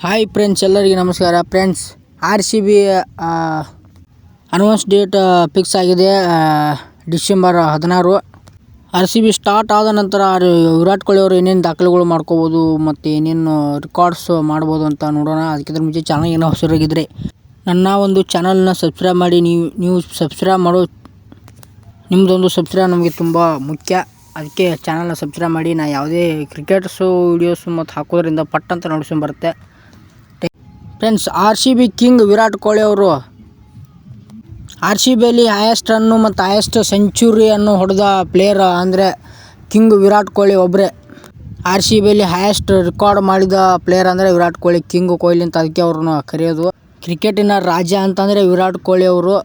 Hi friends, ಎಲ್ಲರಿಗೆ ನಮಸ್ಕಾರ. Friends, RCB announce date fix ಆಗಿದೆ. ಡಿಸೆಂಬರ್ 16. RCB ಸ್ಟಾರ್ಟ್ ಆದ ನಂತರ ವಿರಾಟ್ ಕೊಹ್ಲಿ ಅವರು ಏನೇನು ದಾಖಲೆಗಳು ಮಾಡ್ಕೋಬೋದು ಮತ್ತು ಏನೇನು ರೆಕಾರ್ಡ್ಸ್ ಮಾಡ್ಬೋದು ಅಂತ ನೋಡೋಣ. ಅದಕ್ಕಿಂತ ಮುಂಚೆ ಚಾನಲ್ ಏನೋ ಹೊಸರಾಗಿದ್ದರೆ ನನ್ನ ಒಂದು ಚಾನಲ್ನ ಸಬ್ಸ್ಕ್ರೈಬ್ ಮಾಡಿ. ನೀವು ಸಬ್ಸ್ಕ್ರೈಬ್ ಮಾಡೋ ನಿಮ್ಮದೊಂದು ಸಬ್ಸ್ಕ್ರೈಬ್ ನಮಗೆ ತುಂಬ ಮುಖ್ಯ. ಅದಕ್ಕೆ ಚಾನಲ್ನ ಸಬ್ಸ್ಕ್ರೈಬ್ ಮಾಡಿ. ನಾನು ಯಾವುದೇ ಕ್ರಿಕೆಟ್ಸು ವೀಡಿಯೋಸು ಮತ್ತು ಹಾಕೋದ್ರಿಂದ ಪಟ್ ಅಂತ ನೋಡ್ಸ್ಕೊಂಡು ಬರುತ್ತೆ. Friends, RCB king Virat Kohli ಅವರು RCBಯಲ್ಲಿ ಹೈಯೆಸ್ಟ್ ರನ್ನು ಮತ್ತು ಹೈಯೆಸ್ಟ್ ಸೆಂಚುರಿಯನ್ನು ಹೊಡೆದ ಪ್ಲೇಯರ್ ಅಂದರೆ ಕಿಂಗ್ ವಿರಾಟ್ ಕೊಹ್ಲಿ ಒಬ್ಬರೇ. RCBಯಲ್ಲಿ ಹೈಯೆಸ್ಟ್ ರೆಕಾರ್ಡ್ ಮಾಡಿದ ಪ್ಲೇಯರ್ ಅಂದರೆ ವಿರಾಟ್ ಕೊಹ್ಲಿ, ಕಿಂಗ್ ಕೊಹ್ಲಿ ಅಂತ ಅದಕ್ಕೆ ಅವ್ರನ್ನ ಕರೆಯೋದು. ಕ್ರಿಕೆಟಿನ ರಾಜ ಅಂತಂದರೆ ವಿರಾಟ್ ಕೊಹ್ಲಿ ಅವರು.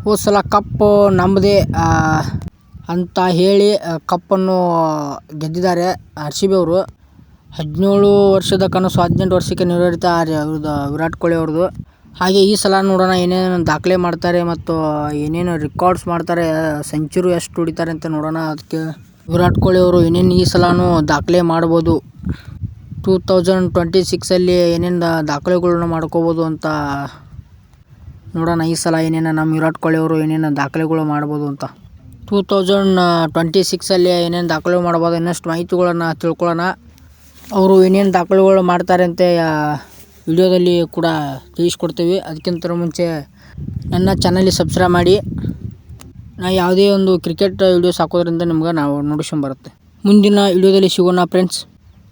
ಹೋದ ಸಲ ಕಪ್ಪು ನಮ್ಮದೇ ಅಂತ ಹೇಳಿ ಕಪ್ಪನ್ನು ಗೆದ್ದಿದ್ದಾರೆ RCB ಅವರು. 17 ವರ್ಷದ ಕನಸು 18 ವರ್ಷಕ್ಕೆ ನೆರವೇರಿತ ವಿರಾಟ್ ಕೊಹ್ಲಿ ಅವ್ರದ್ದು. ಹಾಗೆ ಈ ಸಲ ನೋಡೋಣ ಏನೇನು ದಾಖಲೆ ಮಾಡ್ತಾರೆ ಮತ್ತು ಏನೇನು ರೆಕಾರ್ಡ್ಸ್ ಮಾಡ್ತಾರೆ, ಸೆಂಚುರಿ ಎಷ್ಟು ಹೊಡಿತಾರೆ ಅಂತ ನೋಡೋಣ. ಅದಕ್ಕೆ ವಿರಾಟ್ ಕೊಹ್ಲಿ ಅವರು ಏನೇನು ಈ ಸಲನೂ ದಾಖಲೆ ಮಾಡ್ಬೋದು, 2026ಅಲ್ಲಿ ಏನೇನು ದಾಖಲೆಗಳನ್ನ ಮಾಡ್ಕೋಬೋದು ಅಂತ ನೋಡೋಣ. ಈ ಸಲ ಏನೇನು ನಮ್ಮ ವಿರಾಟ್ ಕೊಹ್ಲಿ ಅವರು ಏನೇನು ದಾಖಲೆಗಳು ಮಾಡ್ಬೋದು ಅಂತ 2026ಅಲ್ಲಿ ಏನೇನು ದಾಖಲೆ ಮಾಡ್ಬೋದು ಇನ್ನಷ್ಟು ಮಾಹಿತಿಗಳನ್ನು ತಿಳ್ಕೊಳ್ಳೋಣ. ಅವರು ಏನೇನು ದಾಖಲೆಗಳು ಮಾಡ್ತಾರೆ ಅಂತ ವಿಡಿಯೋದಲ್ಲಿ ಕೂಡ ತಿಳಿಸ್ಕೊಡ್ತೀವಿ. ಅದಕ್ಕಿಂತ ಮುಂಚೆ ನನ್ನ ಚಾನಲಿಗೆ ಸಬ್ಸ್ಕ್ರೈಬ್ ಮಾಡಿ. ನಾನು ಯಾವುದೇ ಒಂದು ಕ್ರಿಕೆಟ್ ವಿಡಿಯೋಸ್ ಹಾಕೋದ್ರಿಂದ ನಿಮ್ಗೆ ನಾವು ನೋಡಿಸ್ಕೊಂಬರುತ್ತೆ. ಮುಂದಿನ ವಿಡಿಯೋದಲ್ಲಿ ಸಿಗೋಣ ಫ್ರೆಂಡ್ಸ್.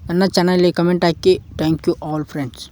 ನನ್ನ ಚಾನಲಿಗೆ ಕಮೆಂಟ್ ಹಾಕಿ. Thank you all friends.